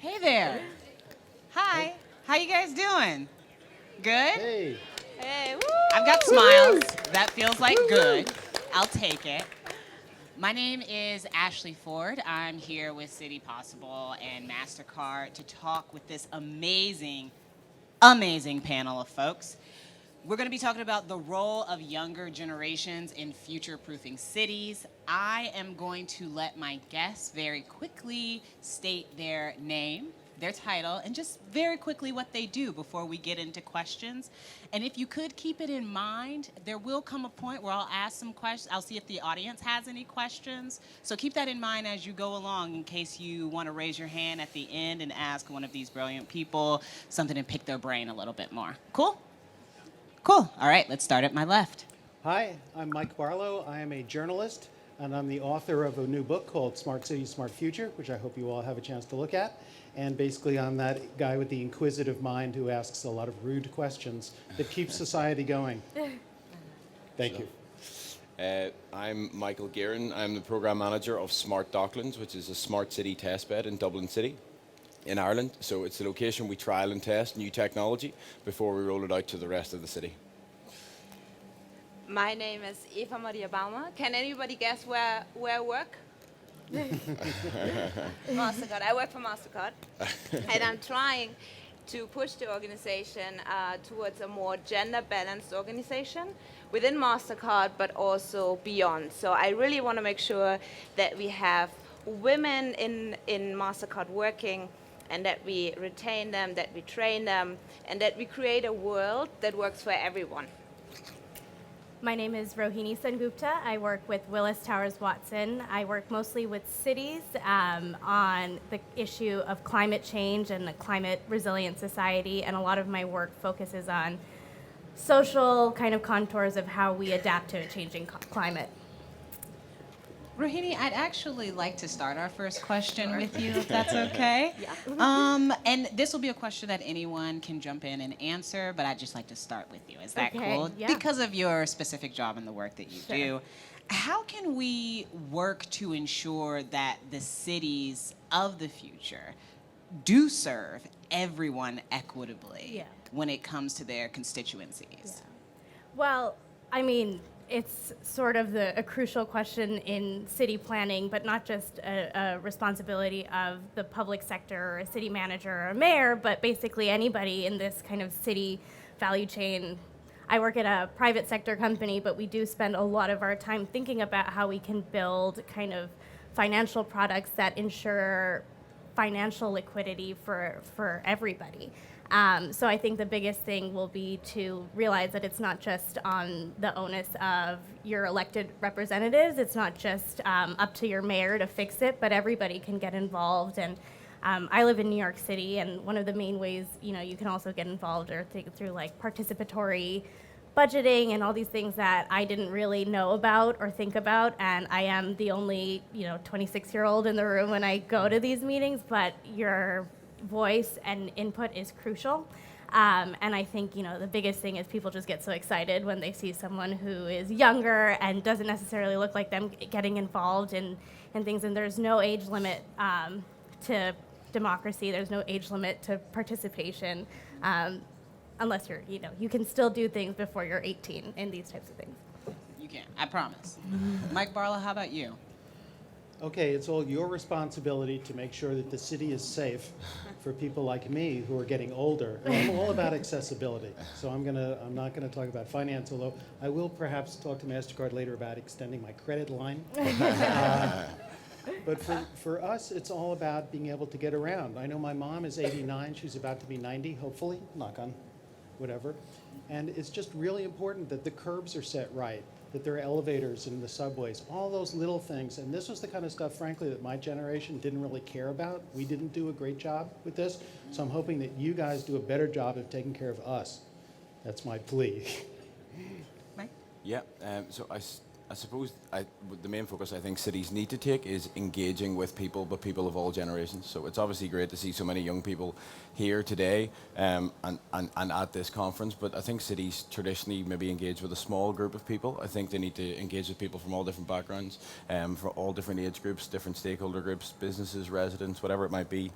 Hey there. Hi. How you guys doing? Good? Hey. Hey, I've got smiles. That feels like good. I'll take it. My name is Ashley Ford. I'm here with City Possible and MasterCard to talk with this amazing panel of folks. We're going to be talking about the role of younger generations in future-proofing cities. I am going to let my guests very quickly state their name, their title, and just very quickly what they do before we get into questions. And if you could keep it in mind, there will come a point where I'll ask some questions. I'll see if the audience has any questions. So keep that in mind as you go along in case you want to raise your hand at the end and ask one of these brilliant people something and pick their brain a little bit more. Cool? Cool. All right, let's start at my left. Hi, I'm Mike Barlow. I am a journalist, and I'm the author of a new book called Smart City, Smart Future, which I hope you all have a chance to look at. And basically, I'm that guy with the inquisitive mind who asks a lot of rude questions that keeps society going. Thank you. I'm Michael Guerin. I'm the program manager of Smart Docklands, which is a smart city testbed in Dublin City in Ireland. So it's the location we trial and test new technology before we roll it out to the rest of the city. my name is Eva Maria Baumer. Can anybody guess where I work? MasterCard. I work for MasterCard. And I'm trying to push the organization towards a more gender-balanced organization within MasterCard, but also beyond. So I really want to make sure that we have women in MasterCard working, and that we retain them, that we train them, and that we create a world that works for everyone. My name is Rohini Sengupta. I work with Willis Towers Watson. I work mostly with cities on the issue of climate change and the climate resilient society, and a lot of my work focuses on social kind of contours of how we adapt to a changing climate. Rohini, I'd actually like to start our first question with you, if that's okay. Yeah. And this will be a question that anyone can jump in and answer, but I'd just like to start with you. Is that Okay, cool? yeah. Because of your specific job and the work that you Sure. do. How can we work to ensure that the cities of the future do serve everyone equitably Yeah. when it comes to their constituencies? Well, I mean, it's sort of a crucial question in city planning, but not just a responsibility of the public sector or a city manager or a mayor, but basically anybody in this kind of city value chain. I work at a private sector company, but we do spend a lot of our time thinking about how we can build kind of financial products that ensure financial liquidity for everybody. So I think the biggest thing will be to realize that it's not just on the onus of your elected representatives. It's not just up to your mayor to fix it, but everybody can get involved. And I live in New York City, and one of the main ways you can also get involved are through like participatory budgeting and all these things that I didn't really know about or think about. And I am the only 26-year-old in the room when I go to these meetings, but your voice and input is crucial. And I think, the biggest thing is people just get so excited when they see someone who is younger and doesn't necessarily look like them getting involved in things. And there's no age limit to democracy. There's no age limit to participation, unless you can still do things before you're 18 in these types of things. You can, I promise. Mike Barlow, how about you? Okay, it's all your responsibility to make sure that the city is safe for people like me who are getting older. And I'm all about accessibility, so I'm not gonna talk about finance, although I will perhaps talk to MasterCard later about extending my credit line. But for us, it's all about being able to get around. I know my mom is 89, she's about to be 90, hopefully, knock on whatever. And it's just really important that the curbs are set right, that there are elevators in the subways, all those little things. And this was the kind of stuff, frankly, that my generation didn't really care about. We didn't do a great job with this. So I'm hoping that you guys do a better job of taking care of us. That's my plea. Mike? Yeah, so I suppose the main focus I think cities need to take is engaging with people, but people of all generations. So it's obviously great to see so many young people here today and at this conference, but I think cities traditionally maybe engage with a small group of people. I think they need to engage with people from all different backgrounds, from all different age groups, different stakeholder groups, businesses, residents, whatever it might be.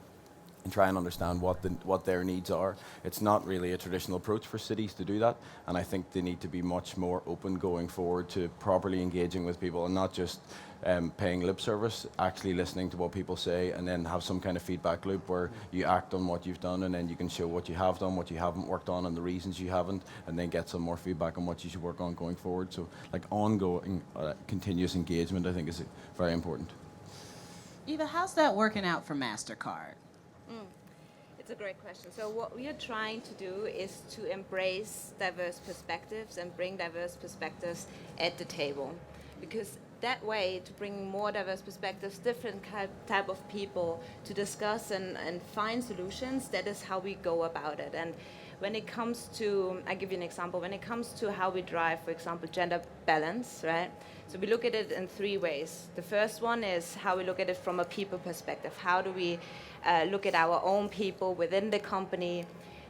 and try and understand what their needs are. It's not really a traditional approach for cities to do that, and I think they need to be much more open going forward to properly engaging with people and not just paying lip service, actually listening to what people say, and then have some kind of feedback loop where you act on what you've done, and then you can show what you have done, what you haven't worked on, and the reasons you haven't, and then get some more feedback on what you should work on going forward. So like ongoing, continuous engagement, I think is very important. Eva, how's that working out for MasterCard? It's a great question. So what we are trying to do is to embrace diverse perspectives and bring diverse perspectives at the table. Because that way, to bring more diverse perspectives, different type of people to discuss and find solutions, that is how we go about it. And when it comes to, I'll give you an example, when it comes to how we drive, for example, gender balance, right? So we look at it in 3 ways. The first one is how we look at it from a people perspective. How do we look at our own people within the company?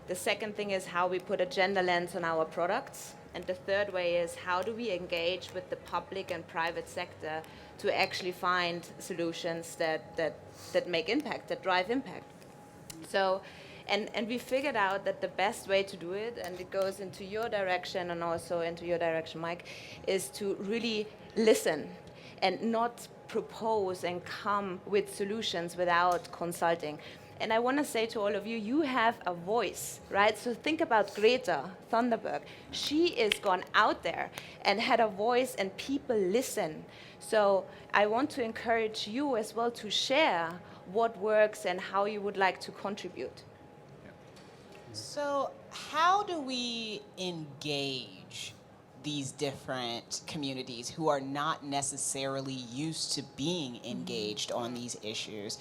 The second thing is how we put a gender lens on our products. And the third way is how do we engage with the public and private sector to actually find solutions that make impact, that drive impact. So, and we figured out that the best way to do it, and it goes into your direction and also into your direction, Mike, is to really listen and not propose and come with solutions without consulting. And I want to say to all of you, you have a voice, right? So think about Greta Thunberg. She is gone out there and had a voice, and people listen. So I want to encourage you as well to share what works and how you would like to contribute. So, how do we engage these different communities who are not necessarily used to being engaged on these issues,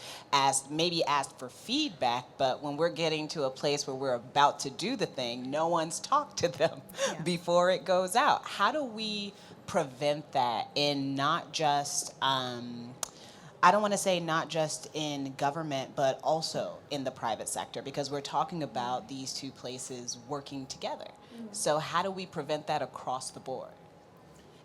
maybe asked for feedback, but when we're getting to a place where we're about to do the thing, no one's talked to them before it goes out? How do we prevent that in not just I don't want to say not just in government, but also in the private sector, because we're talking about these two places working together. So how do we prevent that across the board?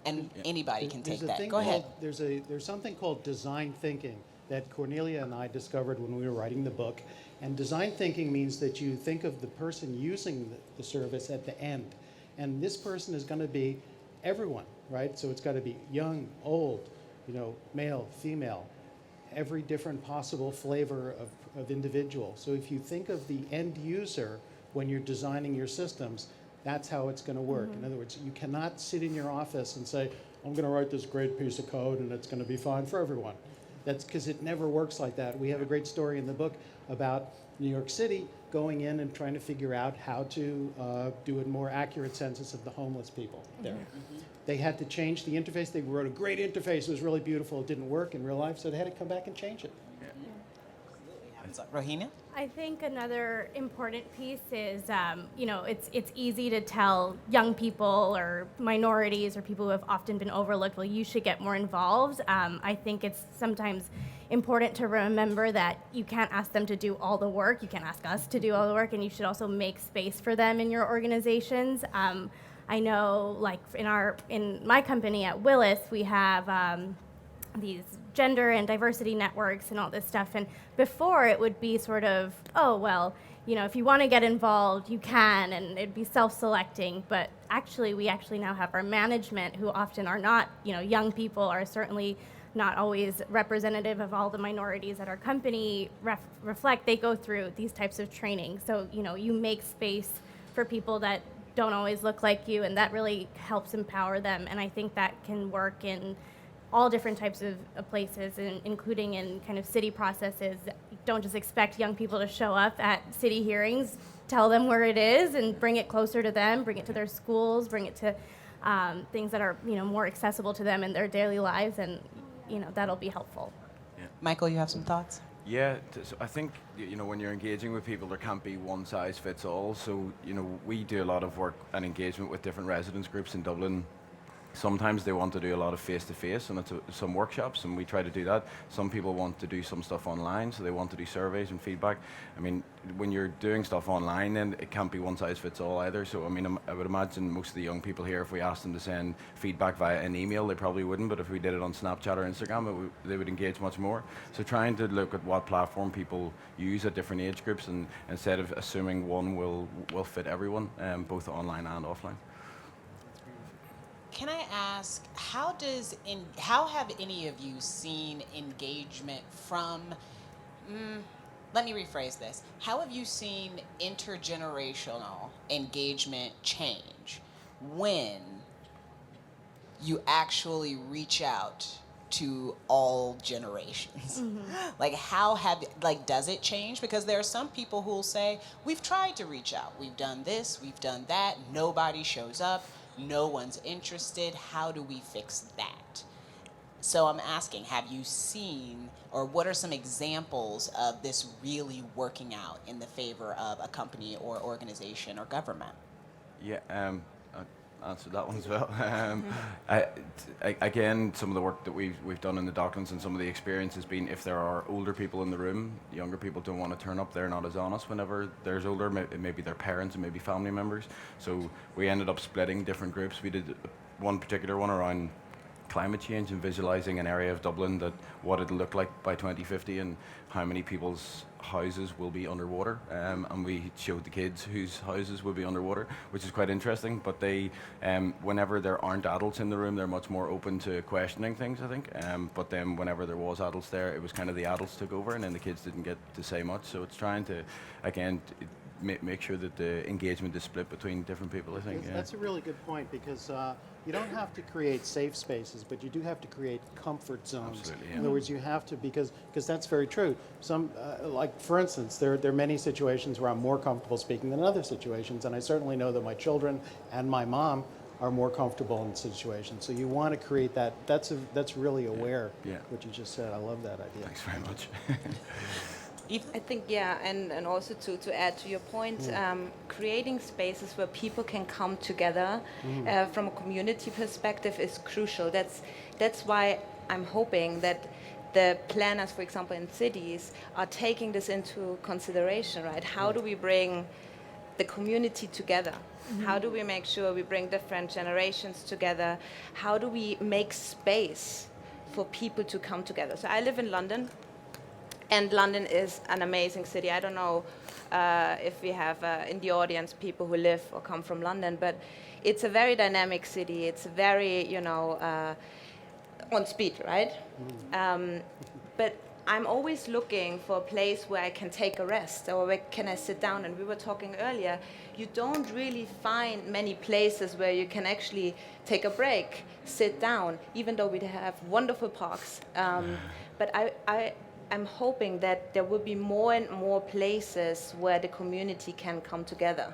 And anybody can take that. Go ahead. There's something called design thinking that Cornelia and I discovered when we were writing the book. And design thinking means that you think of the person using the service at the end. And this person is going to be everyone, right? So it's got to be young, old, male, female, every different possible flavor of individual. So if you think of the end user when you're designing your systems, that's how it's going to work. In other words, you cannot sit in your office and say, I'm going to write this great piece of code and it's going to be fine for everyone. That's because it never works like that. We have a great story in the book about New York City going in and trying to figure out how to do a more accurate census of the homeless people there. They had to change the interface. They wrote a great interface. It was really beautiful. It didn't work in real life, so they had to come back and change it. Rohina? I think another important piece is, it's easy to tell young people or minorities or people who have often been overlooked, well, you should get more involved. I think it's sometimes important to remember that you can't ask them to do all the work. You can't ask us to do all the work, and you should also make space for them in your organizations. I know, like in my company at Willis, we have these gender and diversity networks and all this stuff. And before it would be sort of, oh, well, if you want to get involved, you can, and it'd be self-selecting. But we actually now have our management, who often are not, young people, are certainly not always representative of all the minorities that our company reflect. They go through these types of training. So, you make space for people that don't always look like you, and that really helps empower them. And I think that can work in all different types of places, including in kind of city processes. Don't just expect young people to show up at city hearings. Tell them where it is and bring it closer to them, bring it to their schools, bring it to things that are more accessible to them in their daily lives, and that'll be helpful. Yeah. Michael, you have some thoughts? Yeah, so I think when you're engaging with people, there can't be one size fits all. So we do a lot of work and engagement with different residents groups in Dublin, Sometimes they want to do a lot of face-to-face, and it's some workshops, and we try to do that. Some people want to do some stuff online, so they want to do surveys and feedback. I mean, when you're doing stuff online, then it can't be one size fits all either. So, I mean, I would imagine most of the young people here, if we asked them to send feedback via an email, they probably wouldn't, but if we did it on Snapchat or Instagram, they would engage much more. So trying to look at what platform people use at different age groups, and instead of assuming one will fit everyone, both online and offline. Can I ask, how have any of you seen engagement from, let me rephrase this. How have you seen intergenerational engagement change when you actually reach out to all generations? Like, does it change? Because there are some people who will say, we've tried to reach out. We've done this, we've done that. Nobody shows up. No one's interested. How do we fix that? So I'm asking, have you seen, or what are some examples of this really working out in the favor of a company or organization or government? Yeah, I answered that one as well. Again, some of the work that we've done in the Docklands, and some of the experience has been, if there are older people in the room, younger people don't want to turn up. They're not as honest whenever there's older. Maybe their parents and maybe family members. So we ended up splitting different groups. We did one particular one around climate change and visualizing an area of Dublin, that what it'll look like by 2050 and how many people's houses will be underwater, and we showed the kids whose houses will be underwater, which is quite interesting. But they, whenever there aren't adults in the room, they're much more open to questioning things, I think. But then whenever there was adults there, it was kind of the adults took over, and then the kids didn't get to say much. So it's trying to, again, make sure that the engagement is split between different people, I think. That's a really good point, because you don't have to create safe spaces, but you do have to create comfort zones. Absolutely, yeah. In other words, you have to, because that's very true. Some, like for instance, there are many situations where I'm more comfortable speaking than other situations, and I certainly know that my children and my mom are more comfortable in situations. So you want to create that. That's really aware. Yeah. What you just said. I love that idea. Thanks very much. I think, yeah, and also to add to your point, creating spaces where people can come together from a community perspective is crucial. That's why I'm hoping that the planners, for example, in cities, are taking this into consideration, right? How do we bring the community together? How do we make sure we bring different generations together? How do we make space for people to come together? So I live in London. And London is an amazing city. I don't know if we have in the audience people who live or come from London, but it's a very dynamic city. It's very, on speed, right? But I'm always looking for a place where I can take a rest, or where can I sit down. And we were talking earlier, you don't really find many places where you can actually take a break, sit down, even though we have wonderful parks. But I'm hoping that there will be more and more places where the community can come together.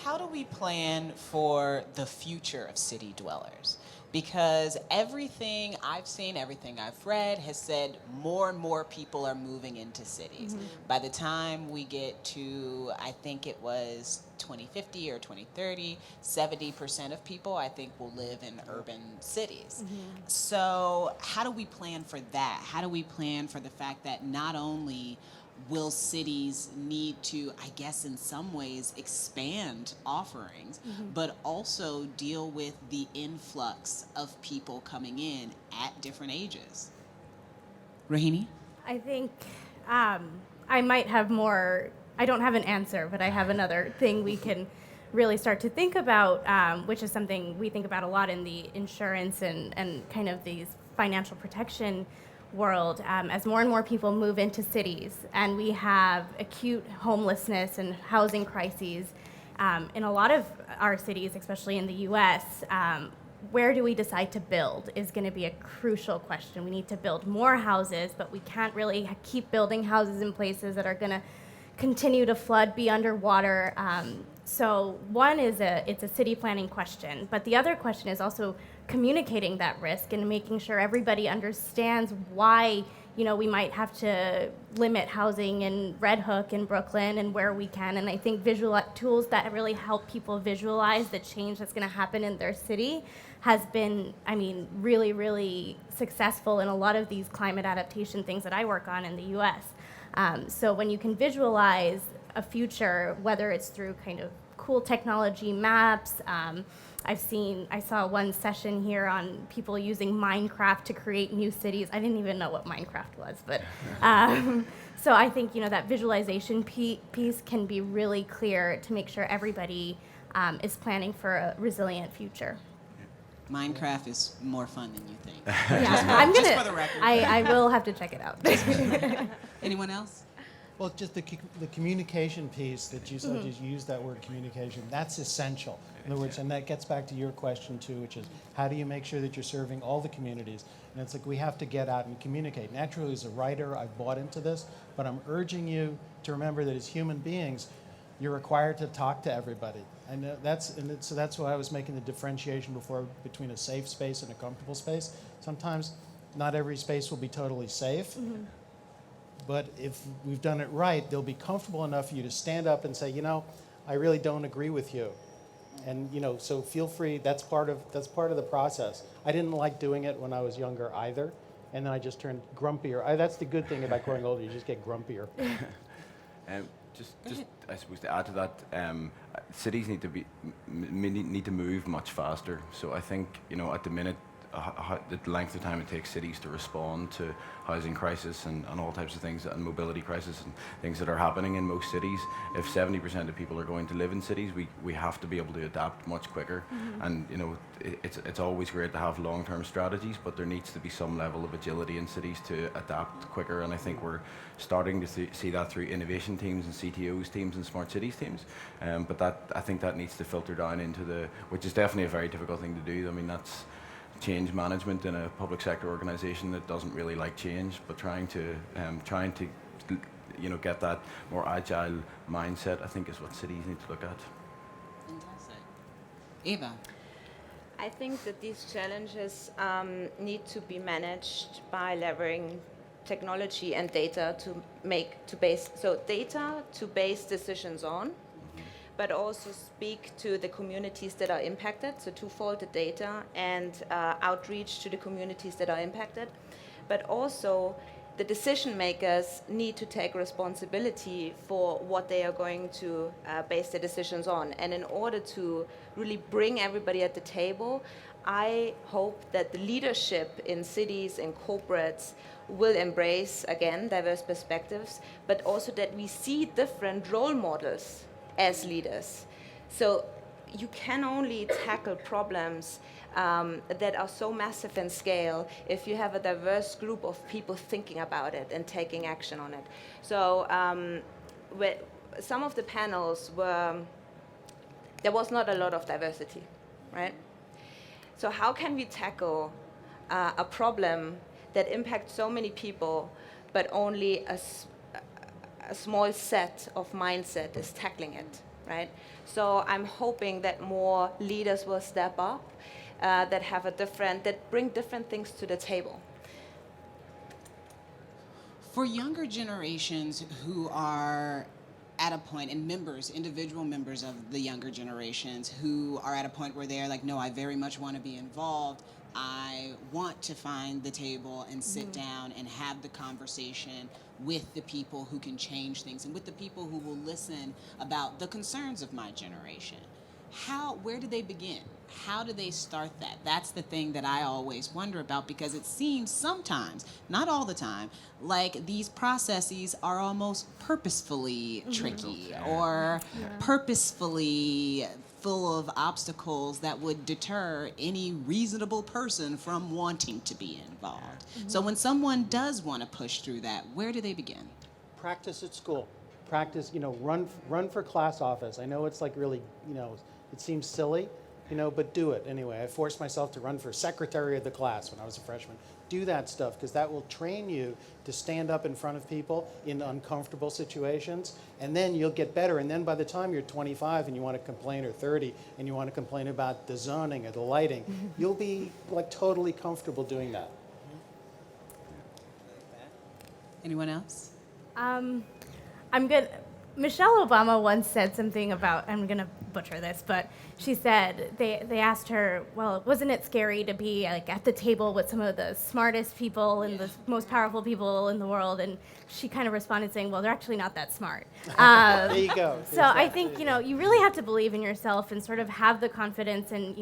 How do we plan for the future of city dwellers? Because everything I've seen, everything I've read has said more and more people are moving into cities. By the time we get to, I think it was 2050 or 2030, 70% of people, I think, will live in urban cities. So how do we plan for that? How do we plan for the fact that not only will cities need to, I guess in some ways, expand offerings, but also deal with the influx of people coming in at different ages? Rahini? I think I might have more, I don't have an answer, but I have another thing we can really start to think about, which is something we think about a lot in the insurance and kind of these financial protection world, as more and more people move into cities and we have acute homelessness and housing crises in a lot of our cities, especially in the US. Where do we decide to build is going to be a crucial question. We need to build more houses, but we can't really keep building houses in places that are going to continue to flood, be underwater. So one is it's a city planning question, but the other question is also communicating that risk and making sure everybody understands why we might have to limit housing in Red Hook and Brooklyn and where we can. And I think visual tools that really help people visualize the change that's going to happen in their city has been, really, really successful in a lot of these climate adaptation things that I work on in the U.S. So when you can visualize a future, whether it's through kind of cool technology maps, I saw one session here on people using Minecraft to create new cities. I didn't even know what Minecraft was, but so I think that visualization piece can be really clear to make sure everybody is planning for a resilient future. Minecraft is more fun than you think. Yeah, Just for the record. I will have to check it out. Anyone else? Well, just the communication piece that you said, you used that word communication, that's essential. In other words, and that gets back to your question too, which is how do you make sure that you're serving all the communities? And it's like we have to get out and communicate. Naturally, as a writer, I've bought into this, but I'm urging you to remember that as human beings, you're required to talk to everybody. And so that's why I was making the differentiation before between a safe space and a comfortable space. Sometimes not every space will be totally safe. But if we've done it right, they'll be comfortable enough for you to stand up and say, I really don't agree with you. And so feel free. That's part of the process. I didn't like doing it when I was younger either, and then I just turned grumpier. That's the good thing about growing older. You just get grumpier. Just I suppose to add to that, cities need to move much faster. So I think at the minute, the length of time it takes cities to respond to housing crisis and all types of things, and mobility crisis and things that are happening in most cities. If 70% of people are going to live in cities, we have to be able to adapt much quicker. And it's always great to have long-term strategies, but there needs to be some level of agility in cities to adapt quicker. And I think we're starting to see that through innovation teams and CTOs teams and smart cities teams. But I think that needs to filter down into which is definitely a very difficult thing to do. I mean, that's change management in a public sector organization that doesn't really like change, but trying to get that more agile mindset, I think, is what cities need to look at. Fantastic. Eva. I think that these challenges need to be managed by leveraging technology and data to base decisions on, but also speak to the communities that are impacted. So twofold, the data and outreach to the communities that are impacted. But also the decision makers need to take responsibility for what they are going to base their decisions on. And in order to really bring everybody at the table, I hope that the leadership in cities and corporates will embrace, again, diverse perspectives, but also that we see different role models as leaders. So you can only tackle problems that are so massive in scale if you have a diverse group of people thinking about it and taking action on it. So some of the panels there was not a lot of diversity, right? So how can we tackle a problem that impacts so many people, but only a small set of mindset is tackling it, right? So I'm hoping that more leaders will step up, that bring different things to the table. For younger generations who are at a point, and individual members of the younger generations who are at a point where they're like, no, I very much want to be involved. I want to find the table and sit down and have the conversation with the people who can change things and with the people who will listen about the concerns of my generation. Where do they begin? How do they start that? That's the thing that I always wonder about, because it seems sometimes, not all the time, like these processes are almost purposefully tricky or purposefully full of obstacles that would deter any reasonable person from wanting to be involved. So when someone does want to push through that, where do they begin? Practice at school. Practice, run for class office. I know it's like really, it seems silly, but do it anyway. I forced myself to run for secretary of the class when I was a freshman. Do that stuff, because that will train you to stand up in front of people in uncomfortable situations, and then you'll get better. And then by the time you're 25 and you want to complain, or 30, and you want to complain about the zoning or the lighting, you'll be like totally comfortable doing that. Anyone else? I'm good. Michelle Obama once said something about, I'm going to butcher this, but she said, they asked her, well, wasn't it scary to be like at the table with some of the smartest people and the most powerful people in the world? And she kind of responded saying, well, they're actually not that smart. There you go. So I think, you really have to believe in yourself and sort of have the confidence and,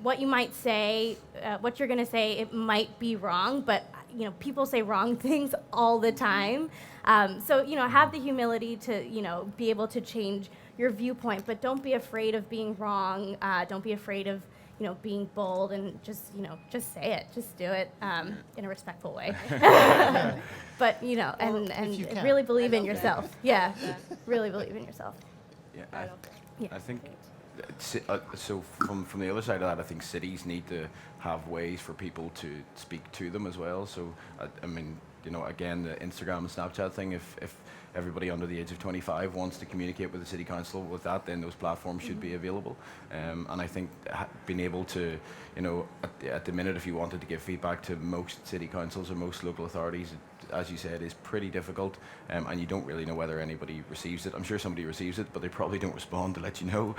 what you might say, what you're going to say, it might be wrong, but, people say wrong things all the time. So, have the humility to, be able to change your viewpoint, but don't be afraid of being wrong. Don't be afraid of, being bold and just say it. Just do it in a respectful way. But, and if you can. really believe in yourself. Yeah, really believe in yourself. Yeah, Yeah. I think so. From the other side of that, I think cities need to have ways for people to speak to them as well. So I mean, again, the Instagram and Snapchat thing. If everybody under the age of 25 wants to communicate with the city council with that, then those platforms should be available. And I think being able to, at the minute, if you wanted to give feedback to most city councils or most local authorities, as you said, is pretty difficult, and you don't really know whether anybody receives it. I'm sure somebody receives it, but they probably don't respond to let you know.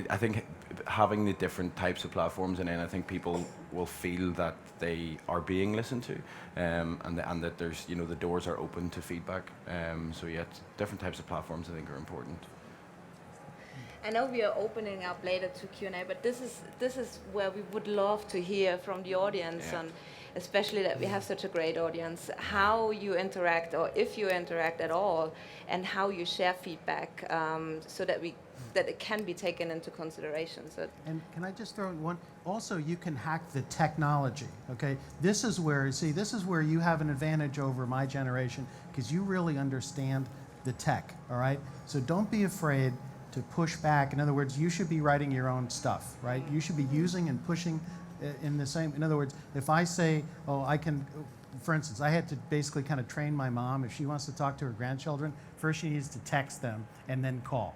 I think having the different types of platforms, and then I think people will feel that they are being listened to, and that there's, the doors are open to feedback. So yeah, different types of platforms I think are important. I know we are opening up later to Q&A, but this is where we would love to hear from the audience, Yeah. and especially that we have such a great audience, how you interact, or if you interact at all, and how you share feedback, so that it can be taken into consideration. So And can I just throw in one? Also, you can hack the technology, okay? This is where you have an advantage over my generation, because you really understand the tech, all right? So don't be afraid to push back. In other words, you should be writing your own stuff, right? You should be using and pushing in the same. In other words, if I say, oh, I can, for instance, I had to basically kind of train my mom. If she wants to talk to her grandchildren, first she needs to text them and then call,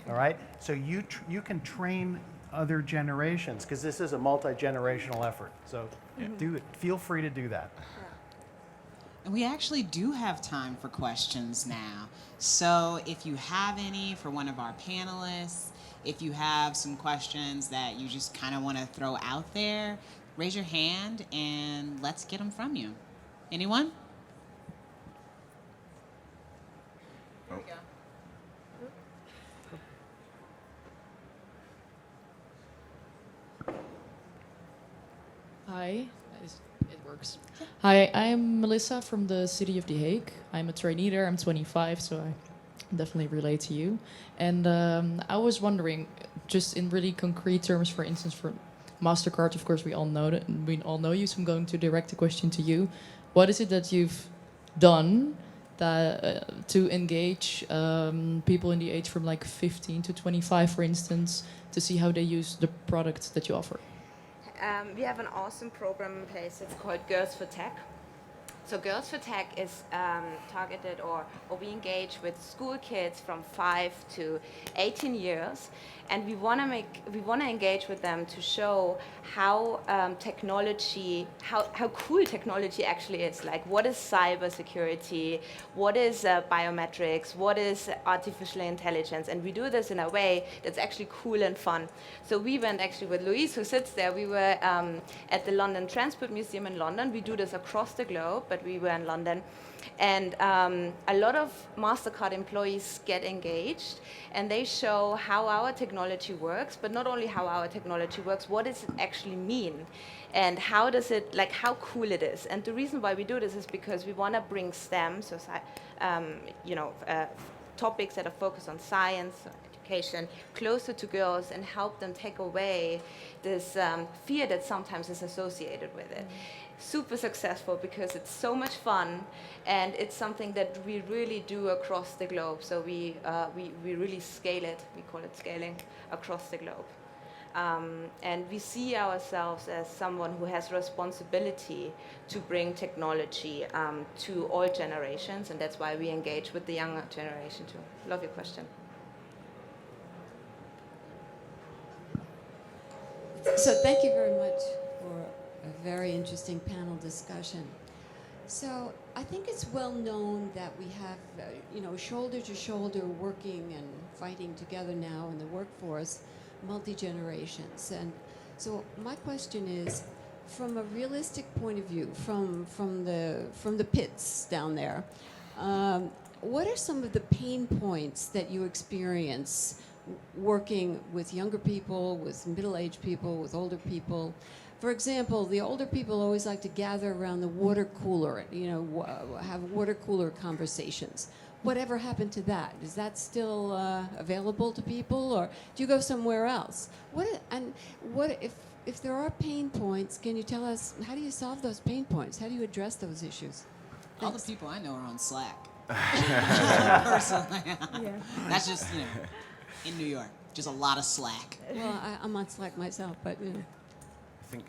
all right? So you can train other generations, because this is a multi-generational effort. So do it. Feel free to do that. And we actually do have time for questions now. So if you have any for one of our panelists, if you have some questions that you just kind of want to throw out there, raise your hand and let's get them from you. Anyone? There we go. Hi, it works. Hi, I'm Melissa from the city of The Hague. I'm a trainee there. I'm 25, so I definitely relate to you. And I was wondering, just in really concrete terms, for instance, for MasterCard, of course, we all know you, so I'm going to direct the question to you. What is it that you've done to engage people in the age from like 15 to 25, for instance, to see how they use the products that you offer? We have an awesome program in place. It's called Girls for Tech. So Girls for Tech is targeted, or we engage with school kids from 5 to 18 years, and we want to engage with them to show how technology, how cool technology actually is. Like, what is cybersecurity? What is biometrics? What is artificial intelligence? And we do this in a way that's actually cool and fun. So we went actually with Louise, who sits there. We were at the London Transport Museum in London. We do this across the globe, but we were in London. And a lot of MasterCard employees get engaged, and they show how our technology works, but not only how our technology works, what does it actually mean? And how does it, like, how cool it is. And the reason why we do this is because we want to bring STEM, so topics that are focused on science, education, closer to girls, and help them take away this fear that sometimes is associated with it. Super successful because it's so much fun, and it's something that we really do across the globe. So we really scale it. We call it scaling across the globe. And we see ourselves as someone who has responsibility to bring technology to all generations, and that's why we engage with the younger generation too. Love your question. So thank you very much for a very interesting panel discussion. So I think it's well known that we have, shoulder to shoulder working and fighting together now in the workforce, multi-generations. And so my question is, from a realistic point of view, from the pits down there, what are some of the pain points that you experience working with younger people, with middle-aged people, with older people? For example, the older people always like to gather around the water cooler, have water cooler conversations. Whatever happened to that? Is that still available to people, or do you go somewhere else? What if there are pain points? Can you tell us, how do you solve those pain points? How do you address those issues? All the people I know are on Slack. Personally. That's just, in New York, just a lot of Slack. Well, I'm on Slack myself, but I think,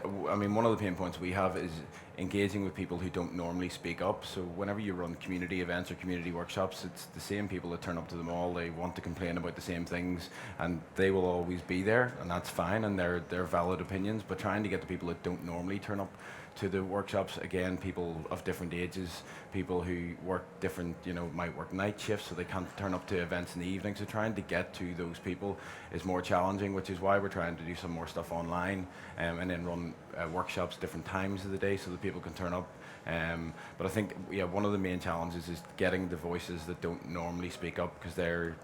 one of the pain points we have is engaging with people who don't normally speak up. So whenever you run community events or community workshops, it's the same people that turn up to them all. They want to complain about the same things, and they will always be there, and that's fine, and they're valid opinions. But trying to get the people that don't normally turn up to the workshops, again, people of different ages, people who work different, might work night shifts, so they can't turn up to events in the evening. So trying to get to those people is more challenging, which is why we're trying to do some more stuff online, and then run workshops different times of the day so that people can turn up. But I think, one of the main challenges is getting the voices that don't normally speak up, because their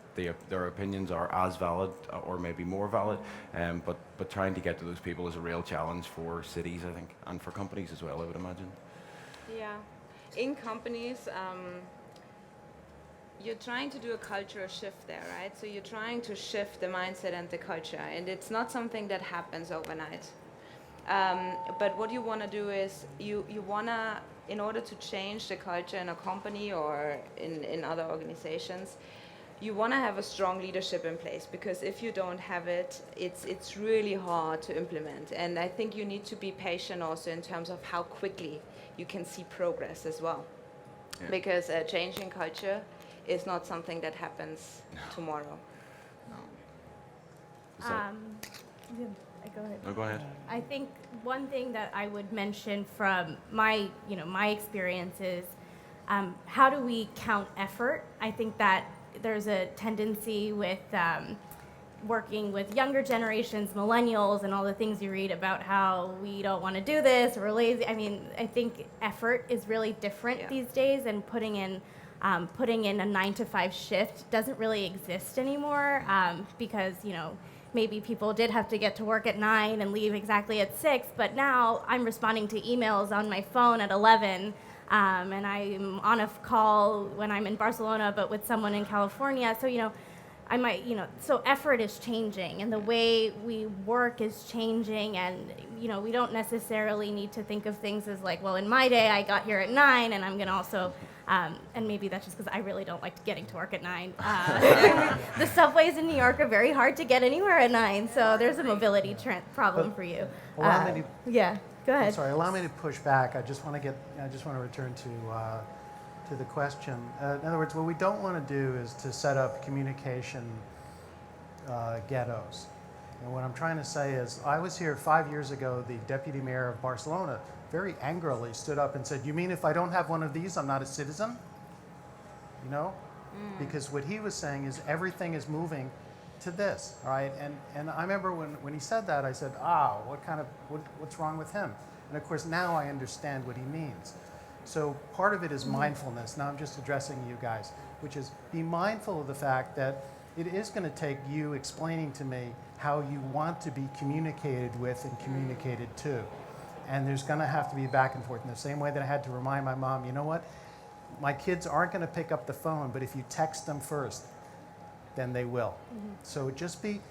opinions are as valid or maybe more valid, but trying to get to those people is a real challenge for cities, I think, and for companies as well, I would imagine. Yeah. In companies, you're trying to do a cultural shift there, right? So you're trying to shift the mindset and the culture, and it's not something that happens overnight. But what you want to do is you want to, in order to change the culture in a company or in other organizations, you want to have a strong leadership in place, because if you don't have it, it's really hard to implement. And I think you need to be patient also in terms of how quickly you can see progress as well. Yeah. Because changing culture is not something that happens tomorrow. So- Go ahead. No, go ahead. I think one thing that I would mention from my experience is how do we count effort? I think that there's a tendency with working with younger generations, millennials, and all the things you read about how we don't want to do this, we're lazy. I mean, I think effort is really different these days, and putting in a 9-to-5 shift doesn't really exist anymore, because maybe people did have to get to work at 9 and leave exactly at 6, but now I'm responding to emails on my phone at 11, and I'm on a call when I'm in Barcelona, but with someone in California. So, I might, so effort is changing, and the way we work is changing, and, we don't necessarily need to think of things as like, well, in my day, I got here at 9, and I'm going to also, and maybe that's just because I really don't like getting to work at 9. The subways in New York are very hard to get anywhere at 9, so there's a mobility problem for you. Allow me Yeah, go ahead. Sorry, allow me to push back. I just want to return to the question. In other words, what we don't want to do is to set up communication ghettos. And what I'm trying to say is, I was here 5 years ago. The deputy mayor of Barcelona very angrily stood up and said, "You mean if I don't have one of these, I'm not a citizen?" Because what he was saying is everything is moving to this, all right? And I remember when he said that, I said, what's wrong with him? And of course, now I understand what he means. So part of it is mindfulness. Now I'm just addressing you guys, which is be mindful of the fact that it is going to take you explaining to me how you want to be communicated with and communicated to. And there's going to have to be back and forth in the same way that I had to remind my mom, you know what? My kids aren't going to pick up the phone, but if you text them first, then they will. So just be,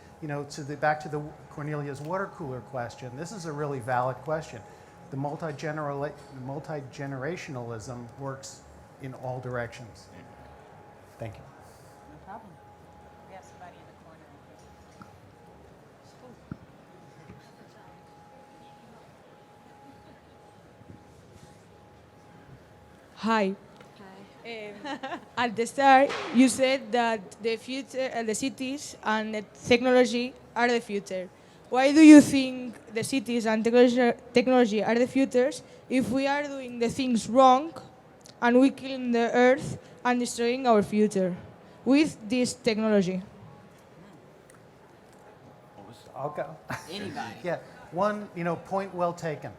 back to the Cornelia's water cooler question, this is a really valid question. The multi-generationalism works in all directions. Thank you. No problem. We have somebody in the corner. Hi. At the start, you said that the future, the cities and the technology are the future. why do you think the cities and technology are the futures if we are doing the things wrong and we killing the earth and destroying our future with this technology? I'll go. Anybody? Yeah, one, point well taken.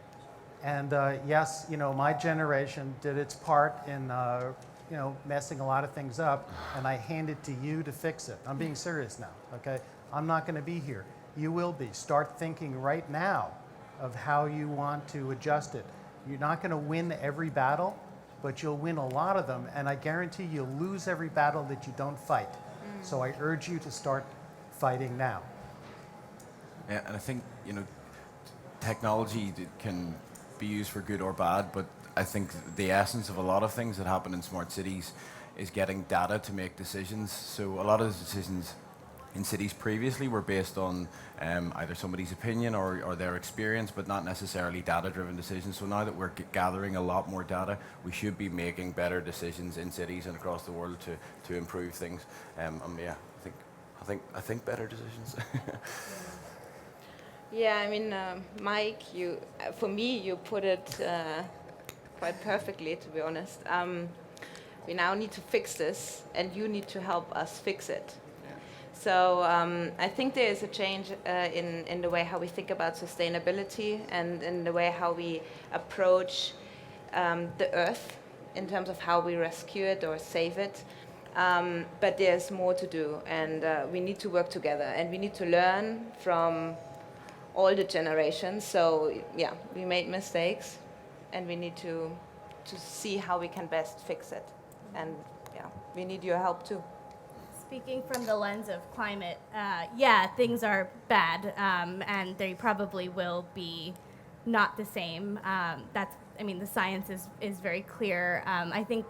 And yes, my generation did its part in, messing a lot of things up, and I hand it to you to fix it. I'm being serious now, okay? I'm not going to be here. You will be. Start thinking right now of how you want to adjust it. You're not going to win every battle, but you'll win a lot of them, and I guarantee you'll lose every battle that you don't fight. So I urge you to start fighting now. Yeah, and I think, technology can be used for good or bad, but I think the essence of a lot of things that happen in smart cities is getting data to make decisions. So a lot of the decisions in cities previously were based on either somebody's opinion or their experience, but not necessarily data-driven decisions. So now that we're gathering a lot more data, we should be making better decisions in cities and across the world to improve things. Yeah, I think better decisions. Yeah, I mean, Mike, for me, you put it quite perfectly, to be honest. We now need to fix this, and you need to help us fix it. So I think there is a change in the way how we think about sustainability and in the way how we approach the earth in terms of how we rescue it or save it. But there's more to do, and we need to work together, and we need to learn from all the generations. So yeah, we made mistakes, and we need to see how we can best fix it. And yeah, we need your help too. Speaking from the lens of climate, yeah, things are bad, and they probably will be not the same. The science is very clear. I think,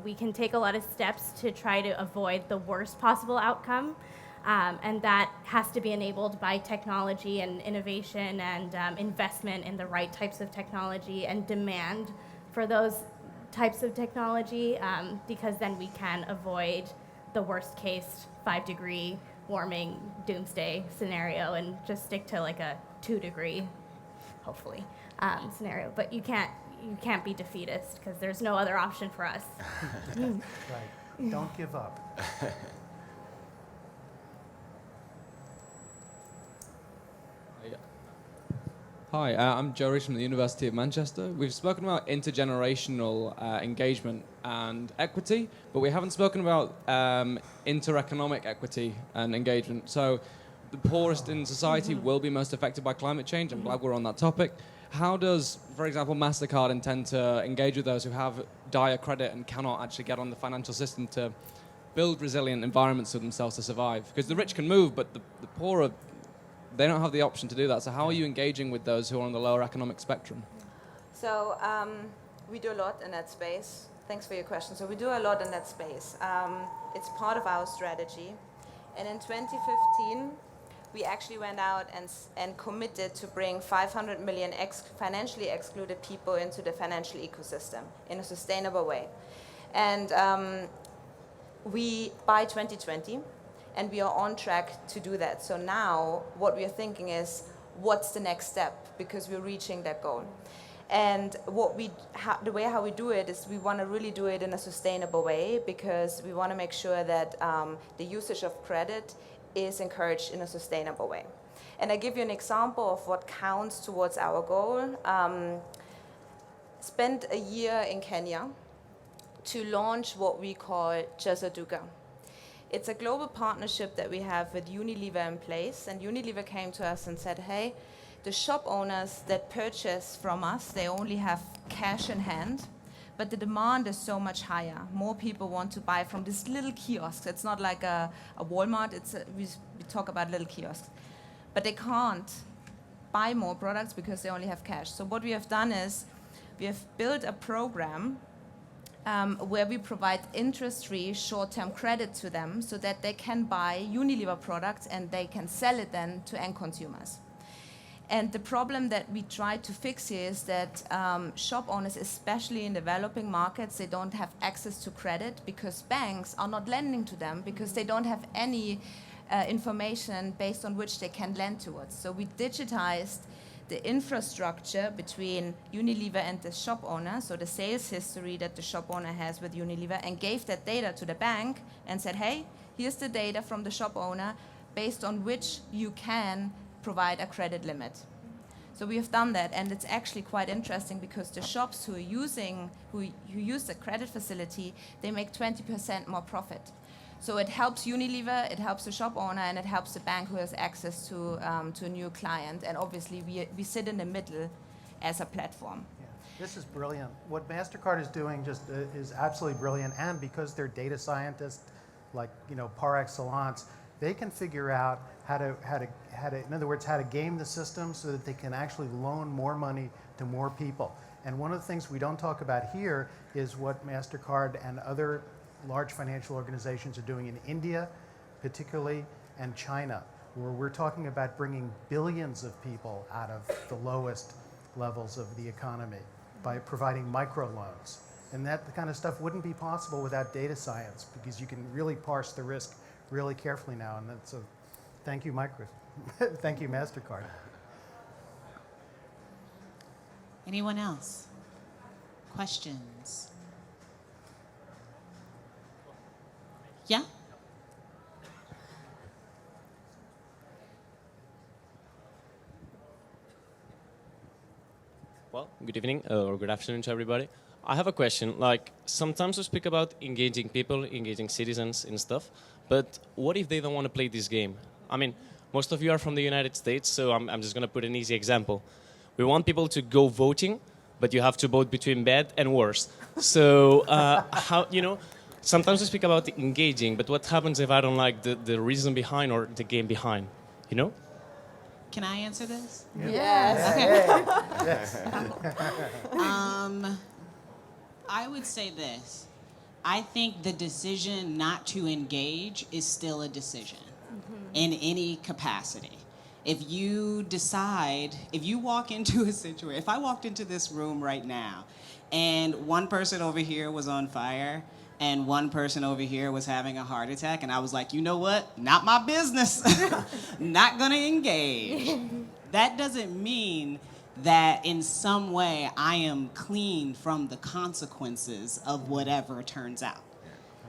we can take a lot of steps to try to avoid the worst possible outcome, and that has to be enabled by technology and innovation and investment in the right types of technology and demand for those types of technology, because then we can avoid the worst case 5-degree warming doomsday scenario and just stick to like a 2-degree, hopefully, scenario. But you can't be defeatist because there's no other option for us. Right. Don't give up. Hi, I'm Joe Rich from the University of Manchester. We've spoken about intergenerational engagement and equity, but we haven't spoken about intereconomic equity and engagement. So the poorest in society will be most affected by climate change. I'm glad we're on that topic. How does, for example, MasterCard intend to engage with those who have dire credit and cannot actually get on the financial system to build resilient environments for themselves to survive? Because the rich can move, but the poor are, they don't have the option to do that. So how are you engaging with those who are on the lower economic spectrum? So we do a lot in that space. Thanks for your question. So we do a lot in that space. It's part of our strategy. And in 2015, we actually went out and committed to bring 500 million financially excluded people into the financial ecosystem in a sustainable way. And by 2020, and we are on track to do that. So now what we are thinking is, what's the next step? Because we're reaching that goal. And the way how we do it is we want to really do it in a sustainable way, because we want to make sure that the usage of credit is encouraged in a sustainable way. And I give you an example of what counts towards our goal. Spent a year in Kenya to launch what we call Jazaduka. It's a global partnership that we have with Unilever in place, and Unilever came to us and said, hey, the shop owners that purchase from us, they only have cash in hand, but the demand is so much higher. More people want to buy from this little kiosk. It's not like a Walmart, we talk about little kiosks. But they can't buy more products because they only have cash. So what we have done is we have built a program where we provide interest-free short-term credit to them so that they can buy Unilever products and they can sell it then to end consumers. And the problem that we try to fix here is that shop owners, especially in developing markets, they don't have access to credit because banks are not lending to them because they don't have any information based on which they can lend towards. So we digitized the infrastructure between Unilever and the shop owner, so the sales history that the shop owner has with Unilever, and gave that data to the bank and said, hey, here's the data from the shop owner based on which you can provide a credit limit. So we have done that, and it's actually quite interesting because the shops who use the credit facility, they make 20% more profit. So it helps Unilever, it helps the shop owner, and it helps the bank who has access to a new client. And obviously, we sit in the middle as a platform. Yeah. This is brilliant. What MasterCard is doing just is absolutely brilliant, and because they're data scientists, like par excellence, they can figure out how to, in other words, how to game the system so that they can actually loan more money to more people. And one of the things we don't talk about here is what MasterCard and other large financial organizations are doing in India, particularly, and China, where we're talking about bringing billions of people out of the lowest levels of the economy by providing microloans. And that kind of stuff wouldn't be possible without data science, because you can really parse the risk really carefully now. And that's thank you, thank you, MasterCard. Anyone else? Questions? Yeah? Well, good evening or good afternoon to everybody. I have a question. Like, sometimes we speak about engaging people, engaging citizens and stuff, but what if they don't want to play this game? I mean, most of you are from the United States, so I'm just going to put an easy example. We want people to go voting, but you have to vote between bad and worse. So, sometimes we speak about engaging, but what happens if I don't like the reason behind or the game behind, Can I answer this? Yes. Okay. Yes. I would say this. I think the decision not to engage is still a decision in any capacity. If you decide, if you walk into a situation, if I walked into this room right now and one person over here was on fire and one person over here was having a heart attack, and I was like, you know what? Not my business. Not gonna engage. That doesn't mean that in some way I am clean from the consequences of whatever turns out.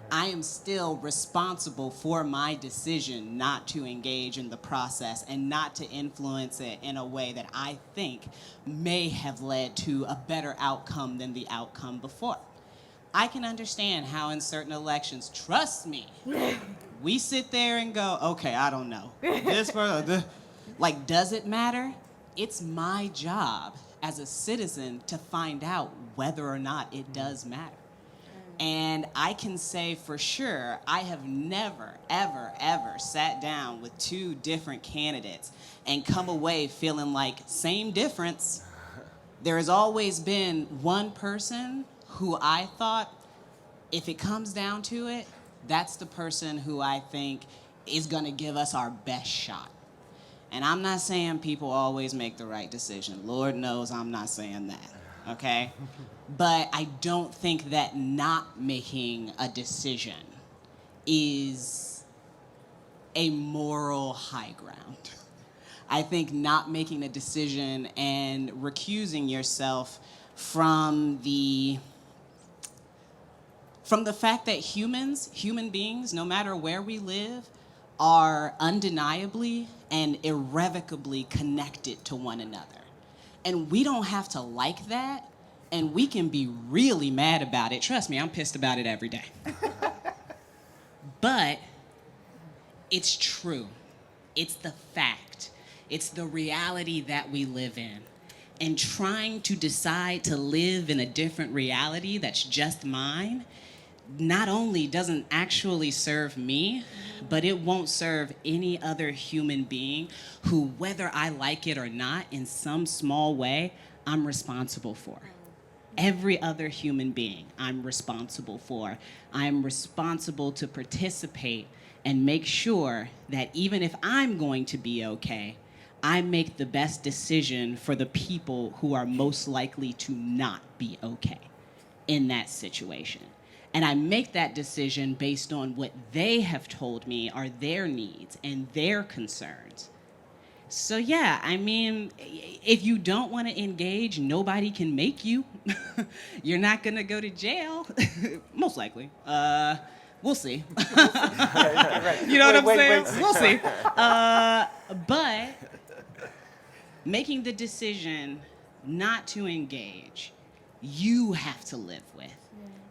I am still responsible for my decision not to engage in the process and not to influence it in a way that I think may have led to a better outcome than the outcome before. I can understand how in certain elections, trust me, we sit there and go, okay, I don't know. Like, does it matter? It's my job as a citizen to find out whether or not it does matter. And I can say for sure, I have never, ever, ever sat down with two different candidates and come away feeling like same difference. There has always been one person who I thought, if it comes down to it, that's the person who I think is going to give us our best shot. And I'm not saying people always make the right decision. Lord knows I'm not saying that, okay? But I don't think that not making a decision is a moral high ground. I think not making a decision and recusing yourself from the fact that human beings, no matter where we live, are undeniably and irrevocably connected to one another. And we don't have to like that, and we can be really mad about it. Trust me, I'm pissed about it every day. But it's true. It's the fact. It's the reality that we live in. And trying to decide to live in a different reality that's just mine not only doesn't actually serve me, but it won't serve any other human being who, whether I like it or not, in some small way, I'm responsible for. Every other human being I'm responsible for. I'm responsible to participate and make sure that even if I'm going to be okay, I make the best decision for the people who are most likely to not be okay in that situation. And I make that decision based on what they have told me are their needs and their concerns. So yeah, I mean, if you don't want to engage, nobody can make you. You're not gonna go to jail, most likely. We'll see. You know what I'm saying? We'll see. But making the decision not to engage, you have to live with.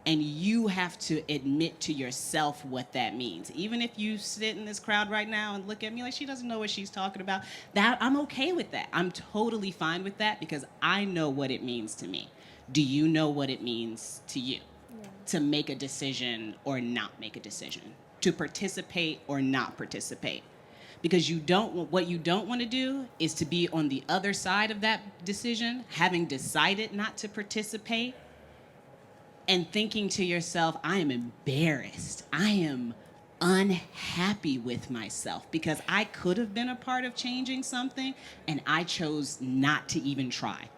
And you have to admit to yourself what that means. Even if you sit in this crowd right now and look at me like she doesn't know what she's talking about, that I'm okay with that. I'm totally fine with that because I know what it means to me. Do you know what it means to you? To make a decision or not make a decision, to participate or not participate. Because what you don't want to do is to be on the other side of that decision, having decided not to participate, and thinking to yourself, I am embarrassed. I am unhappy with myself because I could have been a part of changing something and I chose not to even try.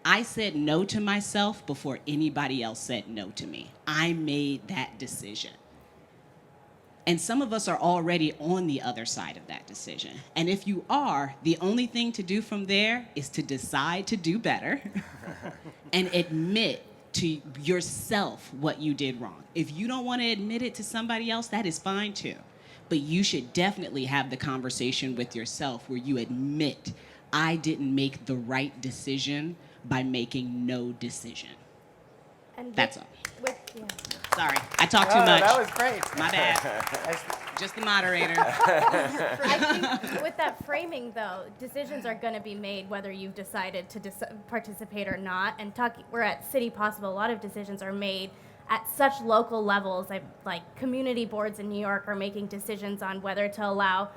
I said no to myself before anybody else said no to me. I made that decision. And some of us are already on the other side of that decision. And if you are, the only thing to do from there is to decide to do better and admit to yourself what you did wrong. If you don't want to admit it to somebody else, that is fine too. But you should definitely have the conversation with yourself where you admit, I didn't make the right decision by making no decision. And That's all. Yeah. Sorry, I talked too much. That was great. My bad. Just the moderator. I think with that framing, though, decisions are going to be made whether you've decided to participate or not. And we're at City Possible. A lot of decisions are made at such local levels. Like community boards in New York are making decisions on whether to allow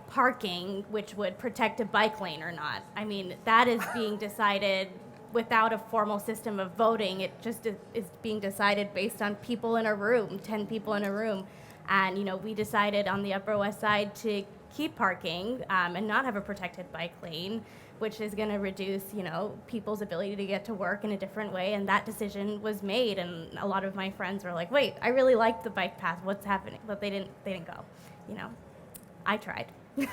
parking, which would protect a bike lane or not. I mean, that is being decided without a formal system of voting. It just is being decided based on people in a room, 10 people in a room. And, you know, we decided on the Upper West Side to keep parking and not have a protected bike lane, which is going to reduce, you know, people's ability to get to work in a different way. And that decision was made. And a lot of my friends were like, wait, I really like the bike path. What's happening? But they didn't go, you know. I tried. You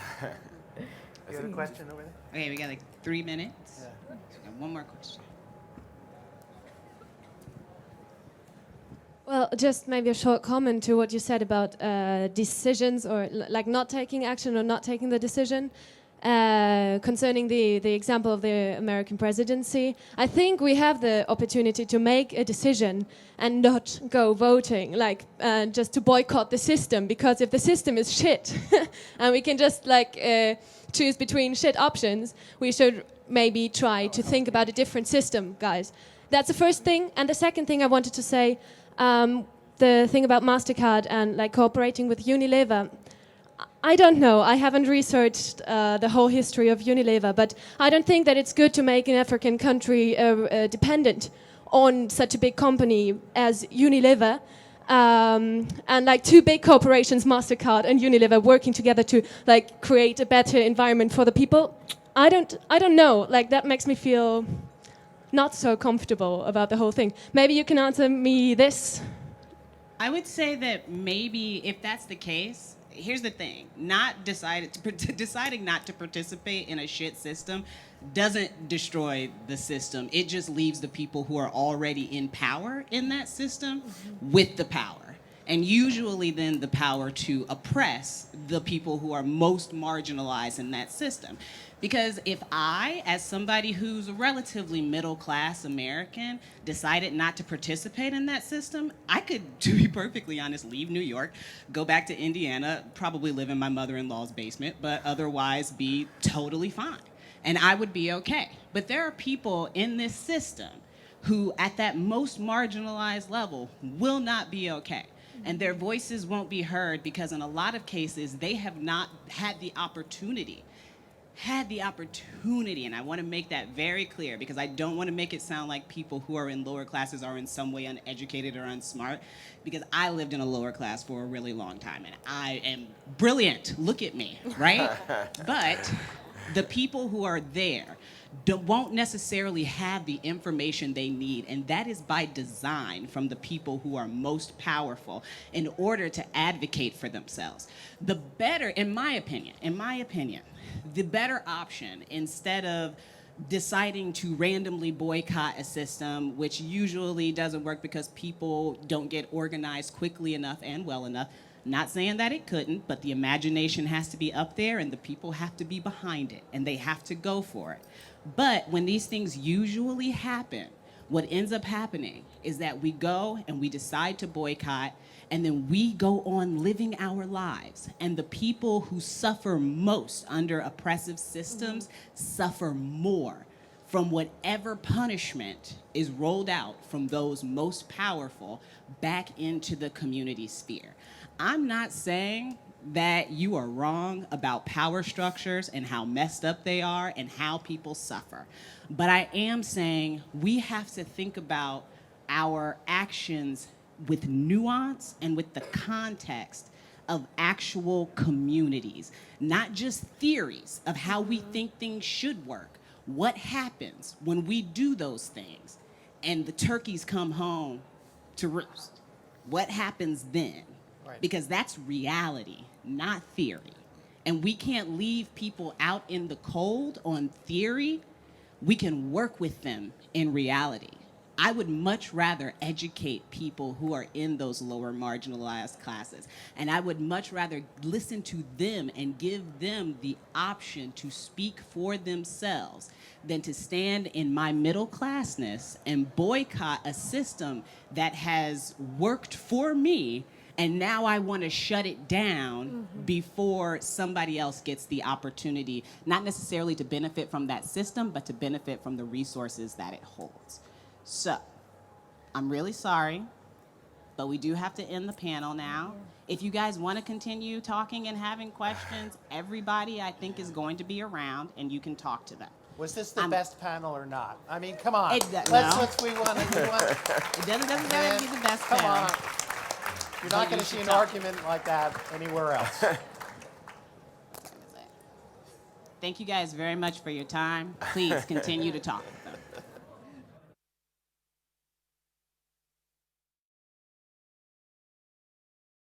have a question over there? Okay, we got like 3 minutes. Yeah. We got one more question. Well, just maybe a short comment to what you said about decisions or like not taking action or not taking the decision. Concerning the example of the American presidency, I think we have the opportunity to make a decision and not go voting, like just to boycott the system, because if the system is shit and we can just like choose between shit options, we should maybe try to think about a different system, guys. That's the first thing. And the second thing I wanted to say, the thing about MasterCard and like cooperating with Unilever, I don't know. I haven't researched the whole history of Unilever, but I don't think that it's good to make an African country dependent on such a big company as Unilever. And like two big corporations, MasterCard and Unilever, working together to like create a better environment for the people. I don't know. Like that makes me feel not so comfortable about the whole thing. Maybe you can answer me this. I would say that maybe if that's the case, here's the thing: deciding not to participate in a shit system doesn't destroy the system. It just leaves the people who are already in power in that system with the power. And usually then the power to oppress the people who are most marginalized in that system. Because if I, as somebody who's a relatively middle-class American, decided not to participate in that system, I could, to be perfectly honest, leave New York, go back to Indiana, probably live in my mother-in-law's basement, but otherwise be totally fine. And I would be okay. But there are people in this system who, at that most marginalized level, will not be okay. And their voices won't be heard because in a lot of cases, they have not had the opportunity, and I want to make that very clear because I don't want to make it sound like people who are in lower classes are in some way uneducated or unsmart, because I lived in a lower class for a really long time and I am brilliant. Look at me, right? But the people who are there won't necessarily have the information they need, and that is by design from the people who are most powerful in order to advocate for themselves. The better, in my opinion, the better option, instead of deciding to randomly boycott a system, which usually doesn't work because people don't get organized quickly enough and well enough. Not saying that it couldn't, but the imagination has to be up there and the people have to be behind it and they have to go for it. But when these things usually happen, what ends up happening is that we go and we decide to boycott, and then we go on living our lives. And the people who suffer most under oppressive systems suffer more from whatever punishment is rolled out from those most powerful back into the community sphere. I'm not saying that you are wrong about power structures and how messed up they are and how people suffer. But I am saying we have to think about our actions with nuance and with the context of actual communities, not just theories of how we think things should work. What happens when we do those things and the turkeys come home to roost? What happens then? Right. Because that's reality, not theory. And we can't leave people out in the cold on theory. We can work with them in reality. I would much rather educate people who are in those lower marginalized classes. And I would much rather listen to them and give them the option to speak for themselves than to stand in my middle classness and boycott a system that has worked for me, and now I want to shut it down before somebody else gets the opportunity, not necessarily to benefit from that system, but to benefit from the resources that it holds. So, I'm really sorry, but we do have to end the panel now. If you guys want to continue talking and having questions, everybody I think is going to be around and you can talk to them. Was this the best panel or not? I mean, come on. It do- We want. It doesn't necessarily be the best Come panel. on. You're not going to see an argument like that anywhere else. Thank you guys very much for your time. Please continue to talk.